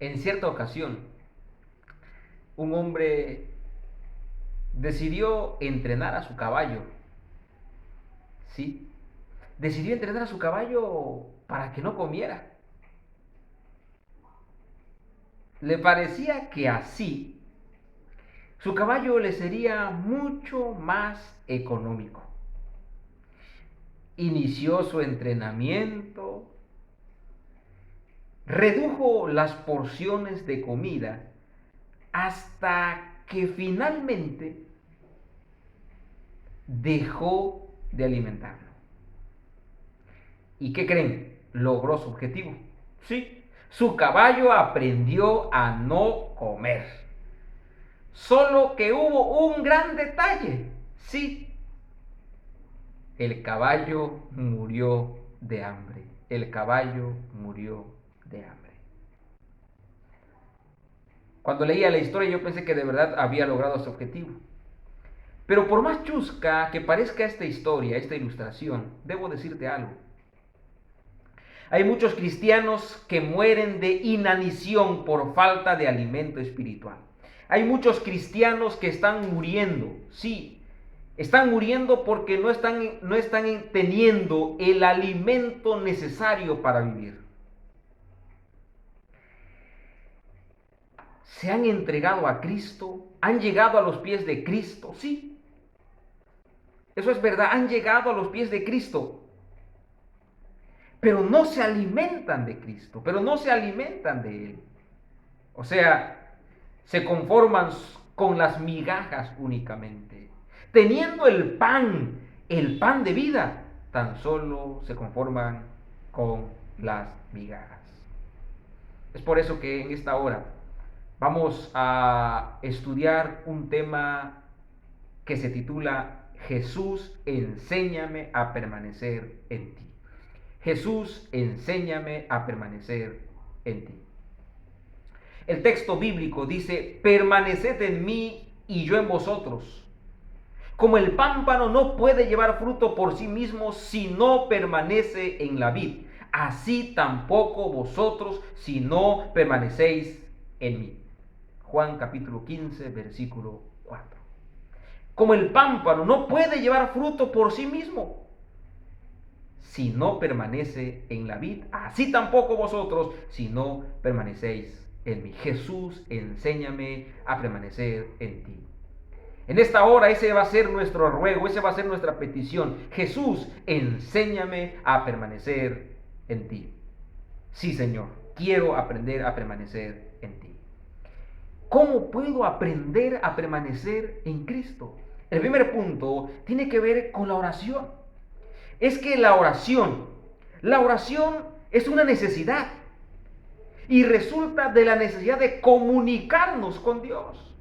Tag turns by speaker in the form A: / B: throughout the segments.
A: En cierta ocasión, un hombre decidió entrenar a su caballo, ¿sí? Decidió entrenar a su caballo para que no comiera. Le parecía que así su caballo le sería mucho más económico. Inició su entrenamiento, redujo las porciones de comida hasta que finalmente dejó de alimentarlo. ¿Y qué creen? Logró su objetivo. Sí, su caballo aprendió a no comer. Solo que hubo un gran detalle. Sí, el caballo murió de hambre. El caballo murió de hambre. Cuando leía la historia yo pensé que de verdad había logrado su objetivo. Pero por más chusca que parezca esta historia, esta ilustración, debo decirte algo. Hay muchos cristianos que mueren de inanición por falta de alimento espiritual. Hay muchos cristianos que están muriendo, sí, están muriendo porque no están teniendo el alimento necesario para vivir. Se han entregado a Cristo, han llegado a los pies de Cristo, sí, eso es verdad, han llegado a los pies de Cristo, pero no se alimentan de Cristo, pero no se alimentan de Él. O sea, se conforman con las migajas únicamente. Teniendo el pan de vida, tan solo se conforman con las migajas. Es por eso que en esta hora vamos a estudiar un tema que se titula Jesús, enséñame a permanecer en ti. Jesús, enséñame a permanecer en ti. El texto bíblico dice, permaneced en mí y yo en vosotros. Como el pámpano no puede llevar fruto por sí mismo si no permanece en la vid, así tampoco vosotros si no permanecéis en mí. Juan capítulo 15, versículo 4. Como el pámpano no puede llevar fruto por sí mismo si no permanece en la vid, así tampoco vosotros si no permanecéis en mí. Jesús, enséñame a permanecer en ti. En esta hora ese va a ser nuestro ruego, esa va a ser nuestra petición. Jesús, enséñame a permanecer en ti. Sí, Señor, quiero aprender a permanecer en ti. ¿Cómo puedo aprender a permanecer en Cristo? El primer punto tiene que ver con la oración. Es que la oración es una necesidad y resulta de la necesidad de comunicarnos con Dios.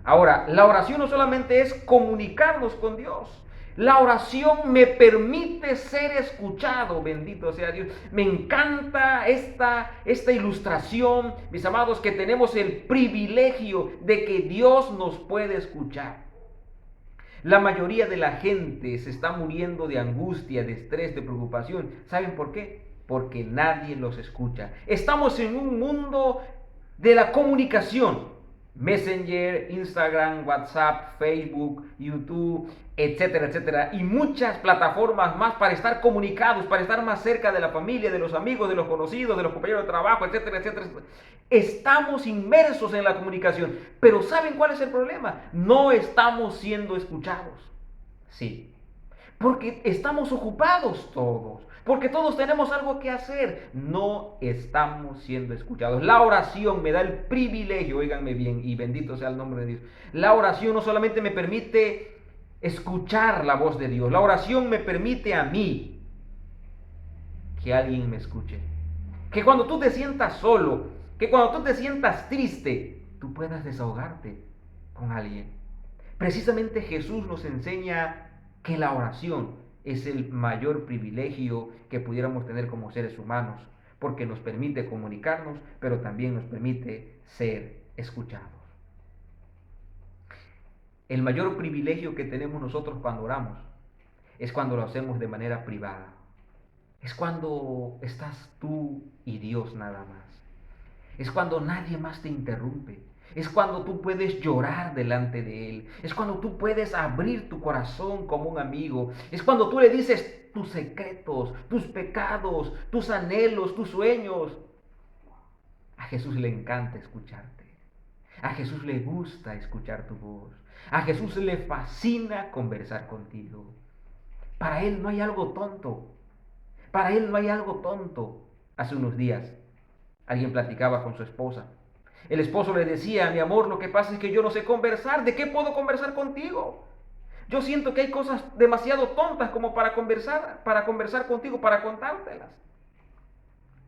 A: Ahora, la oración no solamente es comunicarnos con Dios. La oración me permite ser escuchado, bendito sea Dios. Me encanta esta ilustración, mis amados, que tenemos el privilegio de que Dios nos puede escuchar. La mayoría de la gente se está muriendo de angustia, de estrés, de preocupación. ¿Saben por qué? Porque nadie los escucha. Estamos en un mundo de la comunicación. Messenger, Instagram, WhatsApp, Facebook, YouTube, etcétera, etcétera. Y muchas plataformas más para estar comunicados, para estar más cerca de la familia, de los amigos, de los conocidos, de los compañeros de trabajo, etcétera, etcétera. Estamos inmersos en la comunicación. Pero ¿saben cuál es el problema? No estamos siendo escuchados. Sí. Porque estamos ocupados todos. Porque todos tenemos algo que hacer. No estamos siendo escuchados. La oración me da el privilegio, óiganme bien, y bendito sea el nombre de Dios. La oración no solamente me permite escuchar la voz de Dios. La oración me permite a mí que alguien me escuche. Que cuando tú te sientas solo, que cuando tú te sientas triste, tú puedas desahogarte con alguien. Precisamente Jesús nos enseña que la oración es el mayor privilegio que pudiéramos tener como seres humanos, porque nos permite comunicarnos, pero también nos permite ser escuchados. El mayor privilegio que tenemos nosotros cuando oramos es cuando lo hacemos de manera privada. Es cuando estás tú y Dios nada más. Es cuando nadie más te interrumpe. Es cuando tú puedes llorar delante de Él. Es cuando tú puedes abrir tu corazón como un amigo. Es cuando tú le dices tus secretos, tus pecados, tus anhelos, tus sueños. A Jesús le encanta escucharte. A Jesús le gusta escuchar tu voz. A Jesús le fascina conversar contigo. Para Él no hay algo tonto. Para Él no hay algo tonto. Hace unos días alguien platicaba con su esposa. El esposo le decía: mi amor, lo que pasa es que yo no sé conversar. ¿De qué puedo conversar contigo? Yo siento que hay cosas demasiado tontas como para conversar contigo, para contártelas.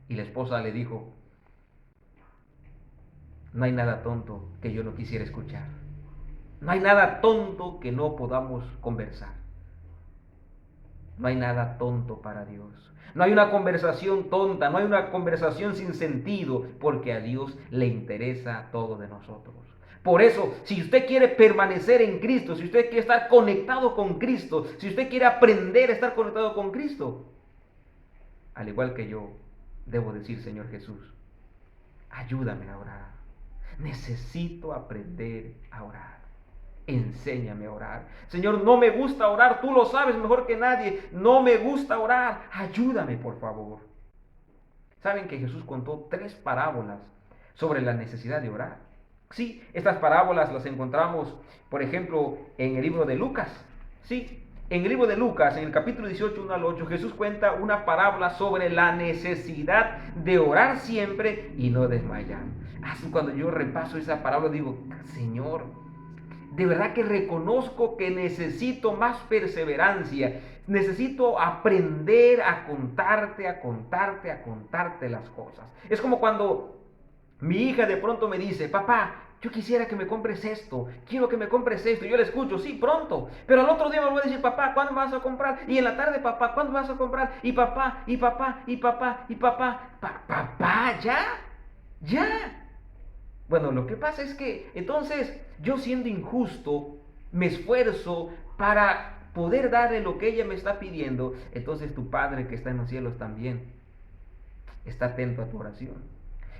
A: Y la esposa le dijo: no hay nada tonto que yo no quisiera escuchar. No hay nada tonto que no podamos conversar. No hay nada tonto para Dios. No hay una conversación tonta, no hay una conversación sin sentido, porque a Dios le interesa todo de nosotros. Por eso, si usted quiere permanecer en Cristo, si usted quiere estar conectado con Cristo, si usted quiere aprender a estar conectado con Cristo, al igual que yo, debo decir: Señor Jesús, ayúdame a orar. Necesito aprender a orar. Enséñame a orar. Señor, no me gusta orar, tú lo sabes mejor que nadie. No me gusta orar, ayúdame por favor. ¿Saben que Jesús contó 3 parábolas sobre la necesidad de orar? Sí, estas parábolas las encontramos, por ejemplo, en el libro de Lucas. Sí, en el libro de Lucas, en el capítulo 18, 1 al 8, Jesús cuenta una parábola sobre la necesidad de orar siempre y no desmayar. Así cuando yo repaso esa parábola digo: Señor, de verdad que reconozco que necesito más perseverancia. Necesito aprender a contarte, a contarte, a contarte las cosas. Es como cuando mi hija de pronto me dice: papá, yo quisiera que me compres esto, quiero que me compres esto. Y yo le escucho: sí, pronto. Pero al otro día me voy a decir: papá, ¿cuándo vas a comprar? Y en la tarde: papá, ¿cuándo vas a comprar? Y papá, y papá, y papá, y papá. Papá, ya, ya. Bueno, lo que pasa es que entonces yo, siendo injusto, me esfuerzo para poder darle lo que ella me está pidiendo. Entonces tu Padre que está en los cielos también está atento a tu oración.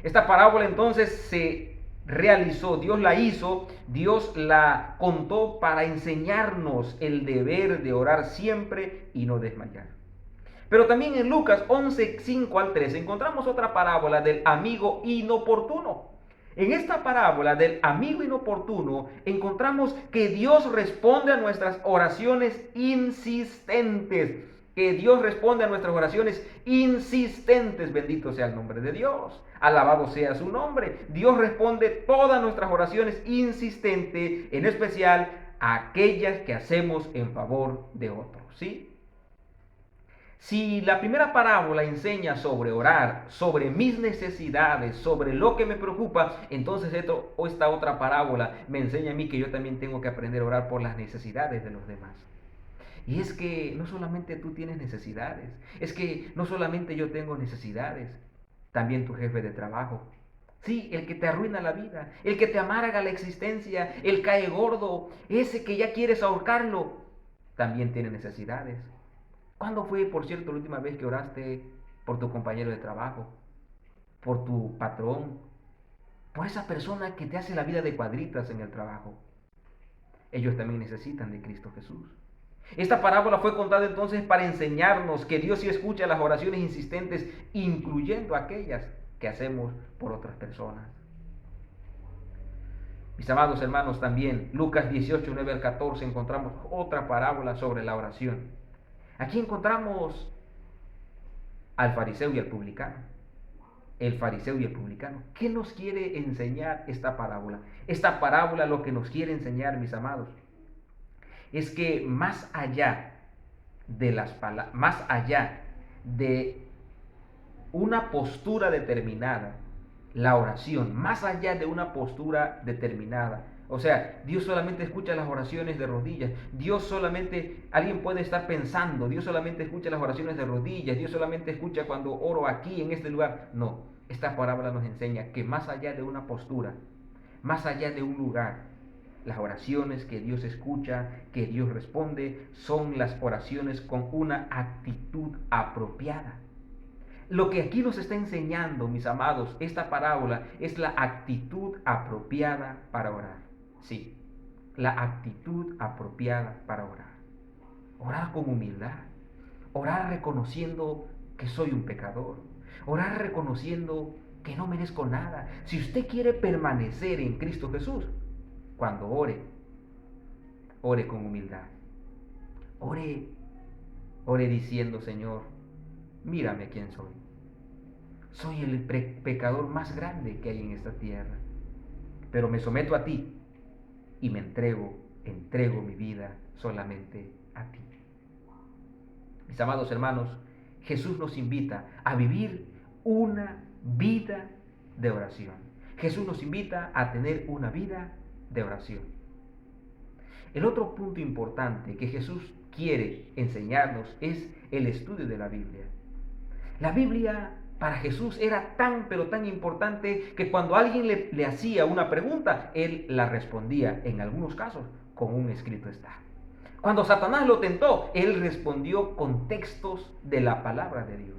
A: Esta parábola entonces se realizó, Dios la hizo, Dios la contó para enseñarnos el deber de orar siempre y no desmayar. Pero también en Lucas 11, 5 al 13 encontramos otra parábola del amigo inoportuno. En esta parábola del amigo inoportuno encontramos que Dios responde a nuestras oraciones insistentes. Que Dios responde a nuestras oraciones insistentes. Bendito sea el nombre de Dios. Alabado sea su nombre. Dios responde todas nuestras oraciones insistentes, en especial a aquellas que hacemos en favor de otros. ¿Sí? Si la primera parábola enseña sobre orar, sobre mis necesidades, sobre lo que me preocupa, entonces esta otra parábola me enseña a mí que yo también tengo que aprender a orar por las necesidades de los demás. Y es que no solamente tú tienes necesidades, es que no solamente yo tengo necesidades, también tu jefe de trabajo. Sí, el que te arruina la vida, el que te amarga la existencia, el cae gordo, ese que ya quieres ahorcarlo, también tiene necesidades. ¿Cuándo fue, por cierto, la última vez que oraste por tu compañero de trabajo, por tu patrón, por esa persona que te hace la vida de cuadritas en el trabajo? Ellos también necesitan de Cristo Jesús. Esta parábola fue contada entonces para enseñarnos que Dios sí escucha las oraciones insistentes, incluyendo aquellas que hacemos por otras personas. Mis amados hermanos, también Lucas 18, 9 al 14 encontramos otra parábola sobre la oración. Aquí encontramos al fariseo y al publicano. El fariseo y el publicano. ¿Qué nos quiere enseñar esta parábola? Esta parábola lo que nos quiere enseñar, mis amados, es que más allá de más allá de una postura determinada, la oración, más allá de una postura determinada. O sea, Dios solamente escucha las oraciones de rodillas. Dios solamente, alguien puede estar pensando, Dios solamente escucha las oraciones de rodillas. Dios solamente escucha cuando oro aquí, en este lugar. No, esta parábola nos enseña que más allá de una postura, más allá de un lugar, las oraciones que Dios escucha, que Dios responde, son las oraciones con una actitud apropiada. Lo que aquí nos está enseñando, mis amados, esta parábola es la actitud apropiada para orar. Sí, la actitud apropiada para orar. Orar con humildad. Orar reconociendo que soy un pecador. Orar reconociendo que no merezco nada. Si usted quiere permanecer en Cristo Jesús, cuando ore, ore con humildad. Ore diciendo: Señor, mírame quién soy. Soy el pecador más grande que hay en esta tierra, pero me someto a ti y me entrego mi vida solamente a ti. Mis amados hermanos, Jesús nos invita a vivir una vida de oración. Jesús nos invita a tener una vida de oración. El otro punto importante que Jesús quiere enseñarnos es el estudio de la Biblia. La Biblia para Jesús era tan pero tan importante que cuando alguien le hacía una pregunta, él la respondía, en algunos casos, con un escrito está. Cuando Satanás lo tentó, él respondió con textos de la palabra de Dios.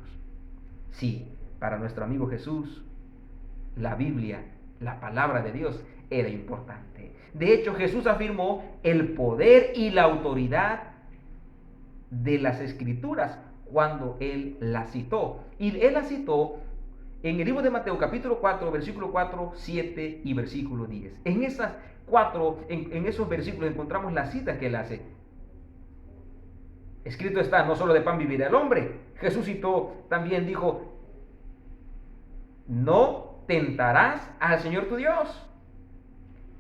A: Sí, para nuestro amigo Jesús, la Biblia, la palabra de Dios, era importante. De hecho, Jesús afirmó el poder y la autoridad de las Escrituras cuando él la citó. Y él la citó en el libro de Mateo capítulo 4, versículo 4, 7 y versículo 10. En esos versículos encontramos la cita que él hace. Escrito está: no solo de pan vivirá el hombre. Jesús citó, también dijo: no tentarás al Señor tu Dios.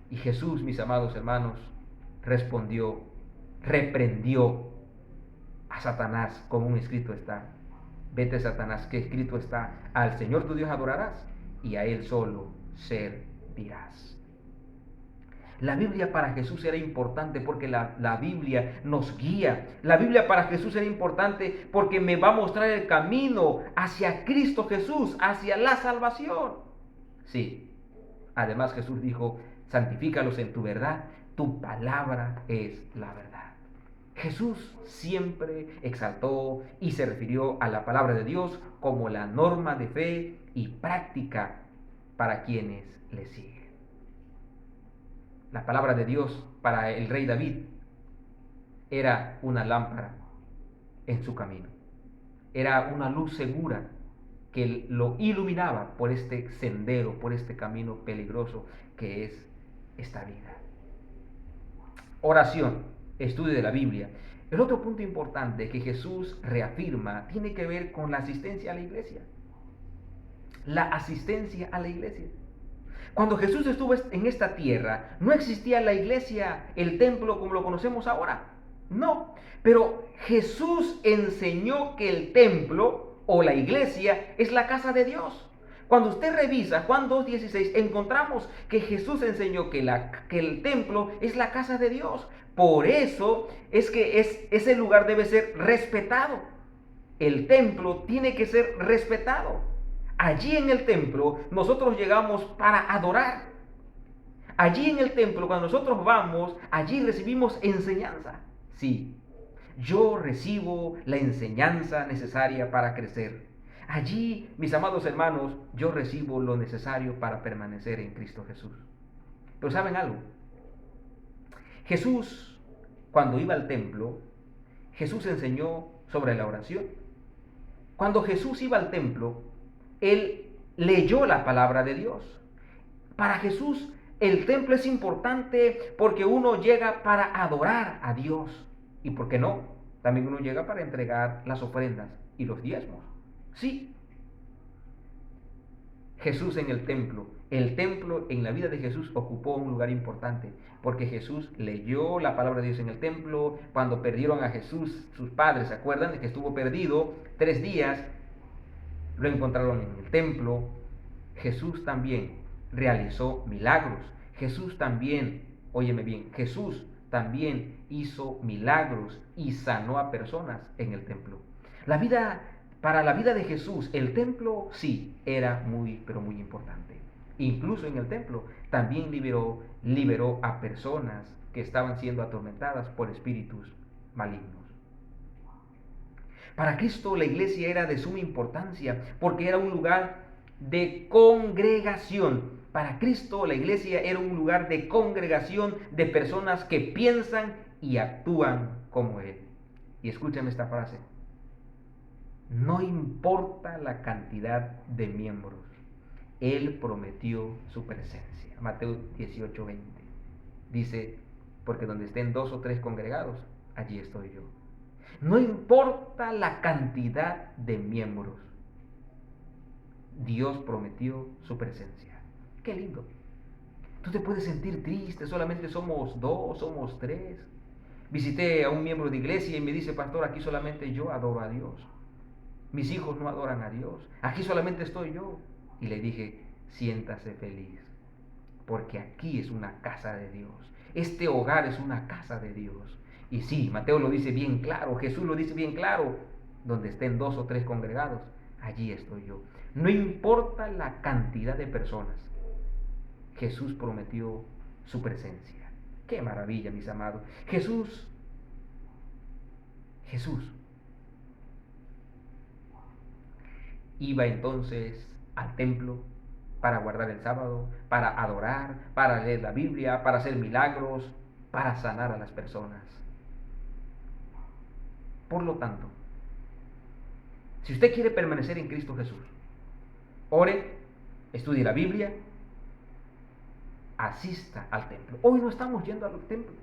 A: Y Jesús, mis amados hermanos, reprendió a Satanás como un escrito está. Vete, Satanás, que escrito está: al Señor tu Dios adorarás y a Él solo servirás. La Biblia para Jesús era importante porque la Biblia nos guía. La Biblia para Jesús era importante porque me va a mostrar el camino hacia Cristo Jesús, hacia la salvación. Sí, además Jesús dijo: santifícalos en tu verdad, tu palabra es la verdad. Jesús siempre exaltó y se refirió a la palabra de Dios como la norma de fe y práctica para quienes le siguen. La palabra de Dios para el rey David era una lámpara en su camino. Era una luz segura que lo iluminaba por este sendero, por este camino peligroso que es esta vida. Oración, estudio de la Biblia. El otro punto importante que Jesús reafirma tiene que ver con la asistencia a la iglesia. La asistencia a la iglesia. Cuando Jesús estuvo en esta tierra, no existía la iglesia, el templo como lo conocemos ahora. No, pero Jesús enseñó que el templo o la iglesia es la casa de Dios. Cuando usted revisa Juan 2:16, encontramos que Jesús enseñó que el templo es la casa de Dios. Por eso es que ese lugar debe ser respetado. El templo tiene que ser respetado. Allí en el templo nosotros llegamos para adorar. Allí en el templo, cuando nosotros vamos, allí recibimos enseñanza. Sí, yo recibo la enseñanza necesaria para crecer. Allí, mis amados hermanos, yo recibo lo necesario para permanecer en Cristo Jesús. Pero ¿saben algo? Jesús, cuando iba al templo, Jesús enseñó sobre la oración. Cuando Jesús iba al templo, Él leyó la palabra de Dios. Para Jesús, el templo es importante porque uno llega para adorar a Dios. ¿Y por qué no? También uno llega para entregar las ofrendas y los diezmos. Sí. Jesús en el templo en la vida de Jesús ocupó un lugar importante, porque Jesús leyó la palabra de Dios en el templo. Cuando perdieron a Jesús, sus padres, ¿se acuerdan de que estuvo perdido 3 días? Lo encontraron en el templo. Jesús también realizó milagros. Jesús también, óyeme bien, Jesús también hizo milagros y sanó a personas en el templo. Para la vida de Jesús, el templo sí era muy, pero muy importante. Incluso en el templo también liberó a personas que estaban siendo atormentadas por espíritus malignos. Para Cristo la iglesia era de suma importancia porque era un lugar de congregación. Para Cristo la iglesia era un lugar de congregación de personas que piensan y actúan como Él. Y escúchame esta frase. No importa la cantidad de miembros, Él prometió su presencia. Mateo 18:20. Dice, porque donde estén 2 o 3 congregados, allí estoy yo. No importa la cantidad de miembros, Dios prometió su presencia. Qué lindo. Tú te puedes sentir triste, solamente somos 2, somos 3. Visité a un miembro de iglesia y me dice, pastor, aquí solamente yo adoro a Dios. Mis hijos no adoran a Dios. Aquí solamente estoy yo. Y le dije, siéntase feliz, porque aquí es una casa de Dios. Este hogar es una casa de Dios. Y sí, Mateo lo dice bien claro, Jesús lo dice bien claro, donde estén 2 o 3 congregados, allí estoy yo. No importa la cantidad de personas, Jesús prometió su presencia. ¡Qué maravilla, mis amados! Jesús iba entonces al templo para guardar el sábado, para adorar, para leer la Biblia, para hacer milagros, para sanar a las personas. Por lo tanto, si usted quiere permanecer en Cristo Jesús, ore, estudie la Biblia, asista al templo. Hoy no estamos yendo al templo.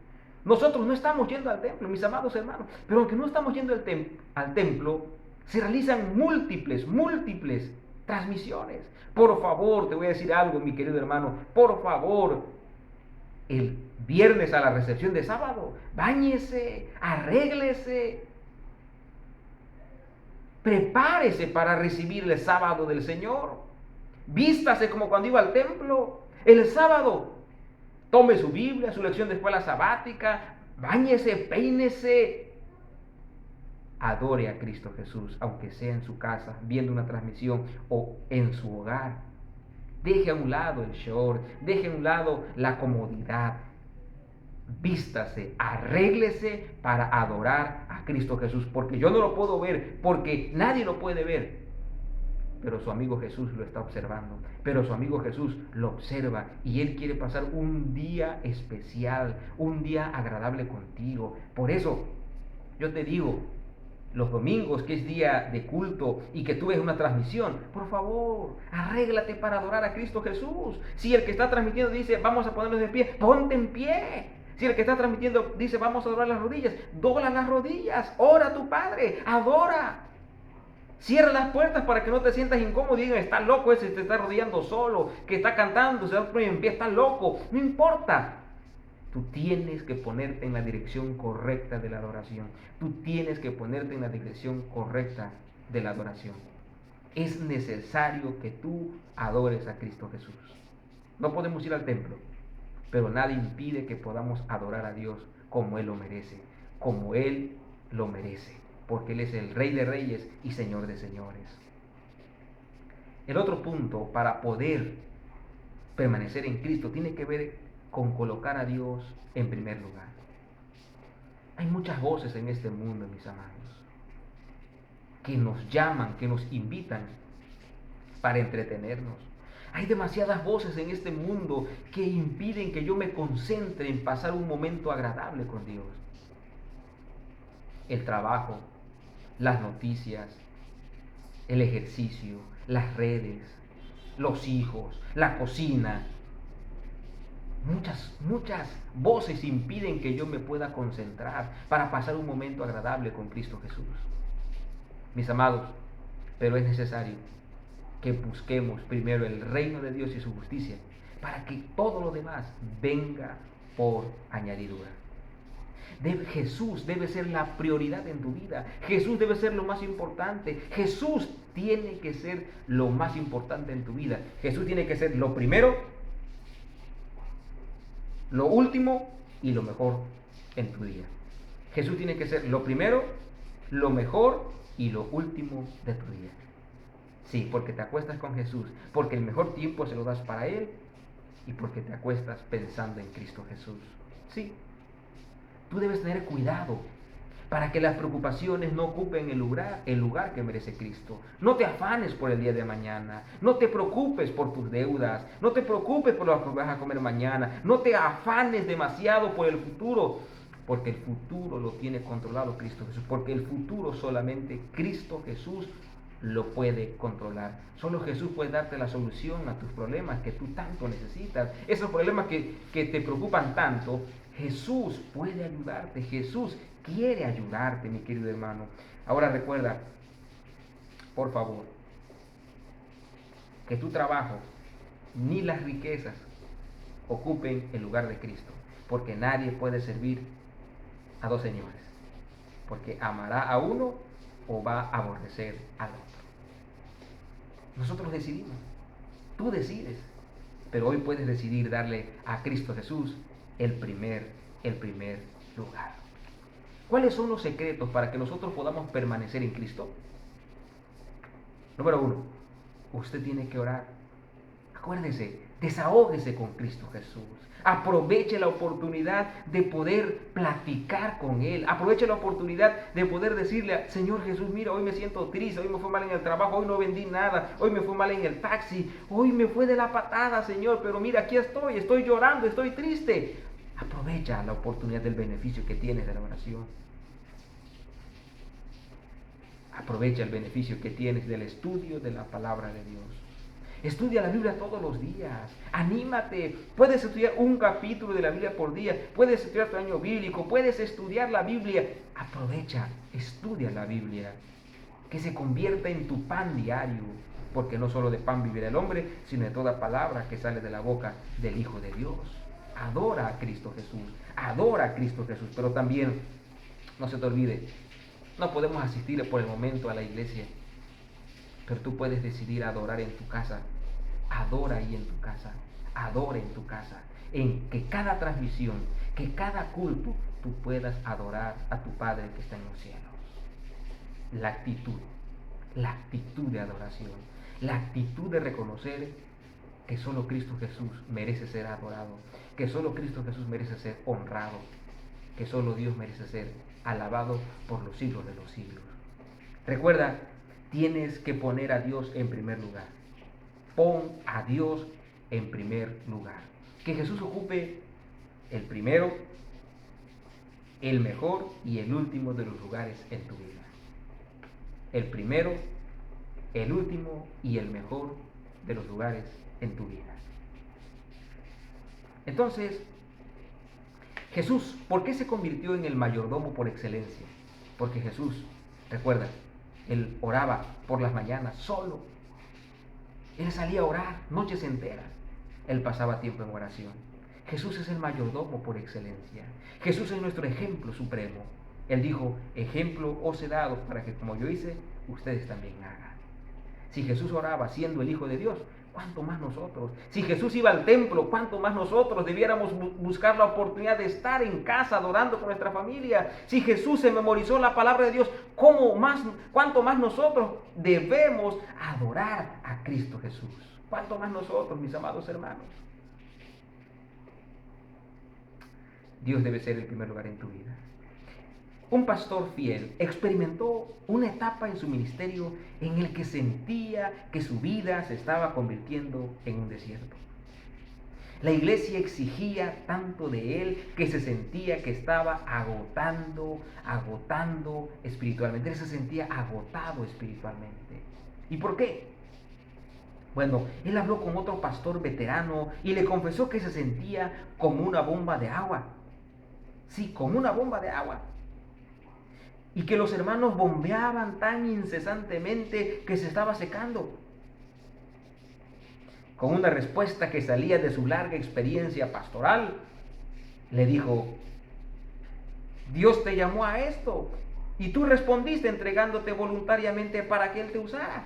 A: Nosotros no estamos yendo al templo, mis amados hermanos. Pero aunque no estamos yendo al templo, se realizan múltiples transmisiones. Por favor, te voy a decir algo, mi querido hermano. Por favor, el viernes a la recepción de sábado, báñese, arréglese, prepárese para recibir el sábado del Señor. Vístase como cuando iba al templo. El sábado, tome su Biblia, su lección de escuela sabática, báñese, peínese, adore a Cristo Jesús, aunque sea en su casa, viendo una transmisión o en su hogar. Deje a un lado el short, deje a un lado la comodidad. Vístase, arréglese para adorar a Cristo Jesús, porque yo no lo puedo ver, porque nadie lo puede ver, pero su amigo Jesús lo está observando, pero su amigo Jesús lo observa y Él quiere pasar un día especial, un día agradable contigo. Por eso yo te digo, los domingos, que es día de culto y que tú ves una transmisión, por favor, arréglate para adorar a Cristo Jesús. Si el que está transmitiendo dice, vamos a ponernos de pie, ponte en pie. Si el que está transmitiendo dice, vamos a doblar las rodillas, dobla las rodillas, ora a tu Padre, adora. Cierra las puertas para que no te sientas incómodo y digan, está loco ese, te está arrodillando solo, que está cantando, se va a poner en pie, está loco. No importa. Tú tienes que ponerte en la dirección correcta de la adoración. Tú tienes que ponerte en la dirección correcta de la adoración. Es necesario que tú adores a Cristo Jesús. No podemos ir al templo, pero nada impide que podamos adorar a Dios como Él lo merece, como Él lo merece, porque Él es el Rey de Reyes y Señor de Señores. El otro punto para poder permanecer en Cristo tiene que ver con colocar a Dios en primer lugar. Hay muchas voces en este mundo, mis amados, que nos llaman, que nos invitan para entretenernos. Hay demasiadas voces en este mundo que impiden que yo me concentre en pasar un momento agradable con Dios. El trabajo, las noticias, el ejercicio, las redes, los hijos, la cocina. Muchas voces impiden que yo me pueda concentrar para pasar un momento agradable con Cristo Jesús. Mis amados, pero es necesario que busquemos primero el reino de Dios y su justicia para que todo lo demás venga por añadidura. Jesús debe ser la prioridad en tu vida. Jesús debe ser lo más importante. Jesús tiene que ser lo más importante en tu vida. Jesús tiene que ser lo primero, lo último y lo mejor en tu día. Jesús tiene que ser lo primero, lo mejor y lo último de tu día. Sí, porque te acuestas con Jesús, porque el mejor tiempo se lo das para Él y porque te acuestas pensando en Cristo Jesús. Sí, tú debes tener cuidado, para que las preocupaciones no ocupen el lugar que merece Cristo. No te afanes por el día de mañana, no te preocupes por tus deudas, no te preocupes por lo que vas a comer mañana, no te afanes demasiado por el futuro, porque el futuro lo tiene controlado Cristo Jesús, porque el futuro solamente Cristo Jesús lo puede controlar. Solo Jesús puede darte la solución a tus problemas que tú tanto necesitas. Esos problemas que te preocupan tanto, Jesús puede ayudarte. Jesús quiere ayudarte, mi querido hermano. Ahora recuerda, por favor, que tu trabajo ni las riquezas ocupen el lugar de Cristo, porque nadie puede servir a dos señores, porque amará a uno o va a aborrecer al otro. Nosotros decidimos, tú decides, pero hoy puedes decidir darle a Cristo Jesús el primer lugar. ¿Cuáles son los secretos para que nosotros podamos permanecer en Cristo? Número 1, usted tiene que orar. Acuérdese, desahógese con Cristo Jesús. Aproveche la oportunidad de poder platicar con Él. Aproveche la oportunidad de poder decirle, Señor Jesús, mira, hoy me siento triste, hoy me fue mal en el trabajo, hoy no vendí nada, hoy me fue mal en el taxi, hoy me fue de la patada, Señor, pero mira, aquí estoy llorando, estoy triste. Aprovecha la oportunidad del beneficio que tienes de la oración. Aprovecha el beneficio que tienes del estudio de la palabra de Dios. Estudia la Biblia todos los días. Anímate. Puedes estudiar un capítulo de la Biblia por día. Puedes estudiar tu año bíblico. Puedes estudiar la Biblia. Aprovecha, estudia la Biblia. Que se convierta en tu pan diario. Porque no solo de pan vivirá el hombre, sino de toda palabra que sale de la boca del Hijo de Dios. Adora a Cristo Jesús. Adora a Cristo Jesús. Pero también, no se te olvide, no podemos asistir por el momento a la iglesia. Pero tú puedes decidir adorar en tu casa. Adora ahí en tu casa. Adora en tu casa. En que cada transmisión, que cada culto, tú puedas adorar a tu Padre que está en los cielos. La actitud de adoración. La actitud de reconocer que solo Cristo Jesús merece ser adorado. Que solo Cristo Jesús merece ser honrado. Que solo Dios merece ser alabado por los siglos de los siglos. Recuerda, tienes que poner a Dios en primer lugar. Pon a Dios en primer lugar. Que Jesús ocupe el primero, el mejor y el último de los lugares en tu vida. El primero, el último y el mejor de los lugares en tu vida. Entonces, Jesús, ¿por qué se convirtió en el mayordomo por excelencia? Porque Jesús, recuerda, Él oraba por las mañanas solo. Él salía a orar noches enteras. Él pasaba tiempo en oración. Jesús es el mayordomo por excelencia. Jesús es nuestro ejemplo supremo. Él dijo, ejemplo os he dado para que como yo hice, ustedes también hagan. Si Jesús oraba siendo el Hijo de Dios, ¿cuánto más nosotros? Si Jesús iba al templo, ¿cuánto más nosotros debiéramos buscar la oportunidad de estar en casa adorando con nuestra familia? Si Jesús se memorizó la palabra de Dios, ¿cuánto más nosotros debemos adorar a Cristo Jesús? ¿Cuánto más nosotros, mis amados hermanos? Dios debe ser el primer lugar en tu vida. Un pastor fiel experimentó una etapa en su ministerio en el que sentía que su vida se estaba convirtiendo en un desierto. La iglesia exigía tanto de él que se sentía que estaba agotando espiritualmente. Él se sentía agotado espiritualmente. ¿Y por qué? Bueno, él habló con otro pastor veterano y le confesó que se sentía como una bomba de agua. Sí, como una bomba de agua. Y que los hermanos bombeaban tan incesantemente que se estaba secando. Con una respuesta que salía de su larga experiencia pastoral, le dijo, Dios te llamó a esto y tú respondiste entregándote voluntariamente para que Él te usara.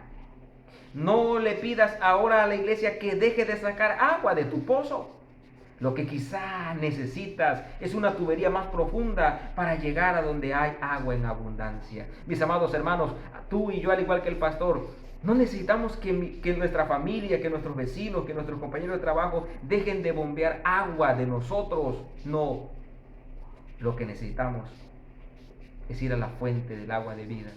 A: No le pidas ahora a la iglesia que deje de sacar agua de tu pozo. Lo que quizá necesitas es una tubería más profunda para llegar a donde hay agua en abundancia. Mis amados hermanos, tú y yo, al igual que el pastor, no necesitamos que nuestra familia, que nuestros vecinos, que nuestros compañeros de trabajo dejen de bombear agua de nosotros. No. Lo que necesitamos es ir a la fuente del agua de vida,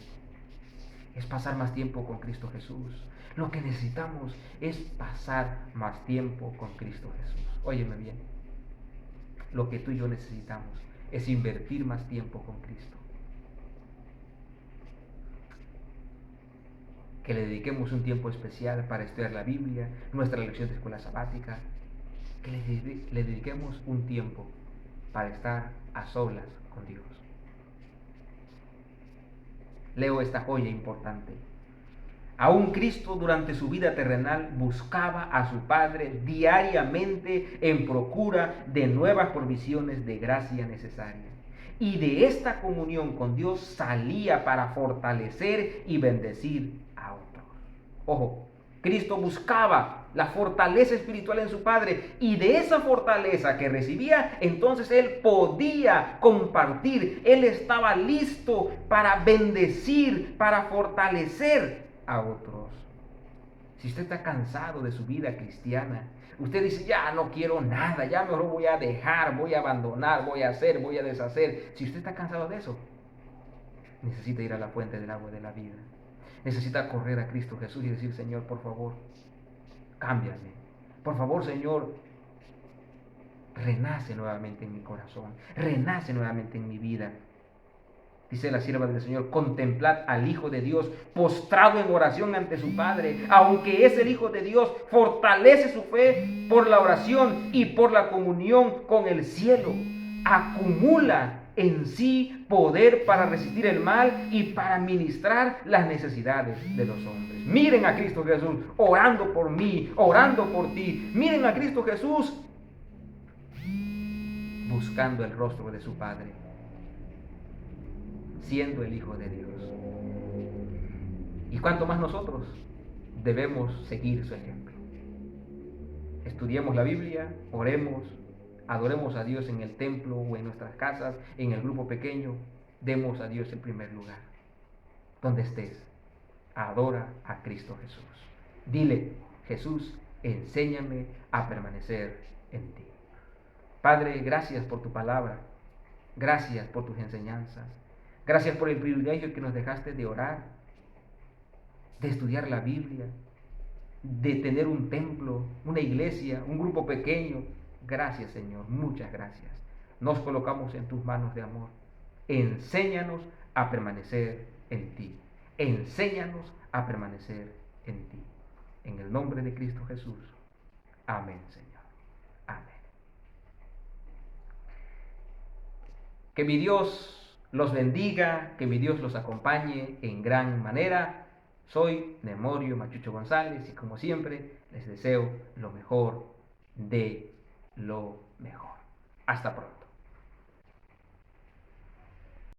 A: es pasar más tiempo con Cristo Jesús. Lo que necesitamos es pasar más tiempo con Cristo Jesús. Óyeme bien, lo que tú y yo necesitamos es invertir más tiempo con Cristo. Que le dediquemos un tiempo especial para estudiar la Biblia, nuestra lección de escuela sabática, que le dediquemos un tiempo para estar a solas con Dios. Leo esta joya importante. Aún Cristo durante su vida terrenal buscaba a su Padre diariamente en procura de nuevas provisiones de gracia necesaria. Y de esta comunión con Dios salía para fortalecer y bendecir a otros. Ojo, Cristo buscaba la fortaleza espiritual en su Padre, y de esa fortaleza que recibía, entonces Él podía compartir. Él estaba listo para bendecir, para fortalecer a otros. Si usted está cansado de su vida cristiana, usted dice, ya no quiero nada, ya mejor voy a dejar, voy a abandonar, voy a hacer, voy a deshacer. Si usted está cansado de eso, necesita ir a la fuente del agua de la vida. Necesita correr a Cristo Jesús y decir, Señor, por favor, cámbiame. Por favor, Señor, renace nuevamente en mi corazón, renace nuevamente en mi vida. Dice la sierva del Señor, contemplad al Hijo de Dios postrado en oración ante su Padre. Aunque es el Hijo de Dios, fortalece su fe por la oración y por la comunión con el cielo. Acumula en sí poder para resistir el mal y para ministrar las necesidades de los hombres. Miren a Cristo Jesús orando por mí, orando por ti. Miren a Cristo Jesús buscando el rostro de su Padre, siendo el Hijo de Dios. Y cuanto más nosotros debemos seguir su ejemplo. Estudiemos la Biblia, oremos, adoremos a Dios en el templo o en nuestras casas, en el grupo pequeño. Demos a Dios el primer lugar. Donde estés, adora a Cristo Jesús. Dile, Jesús, enséñame a permanecer en ti. Padre, gracias por tu palabra. Gracias por tus enseñanzas. Gracias por el privilegio que nos dejaste de orar, de estudiar la Biblia, de tener un templo, una iglesia, un grupo pequeño. Gracias, Señor, muchas gracias. Nos colocamos en tus manos de amor. Enséñanos a permanecer en ti. Enséñanos a permanecer en ti. En el nombre de Cristo Jesús. Amén, Señor. Amén. Que mi Dios los bendiga, que mi Dios los acompañe en gran manera. Soy Nemorio Machucho González y como siempre les deseo lo mejor de lo mejor. Hasta pronto.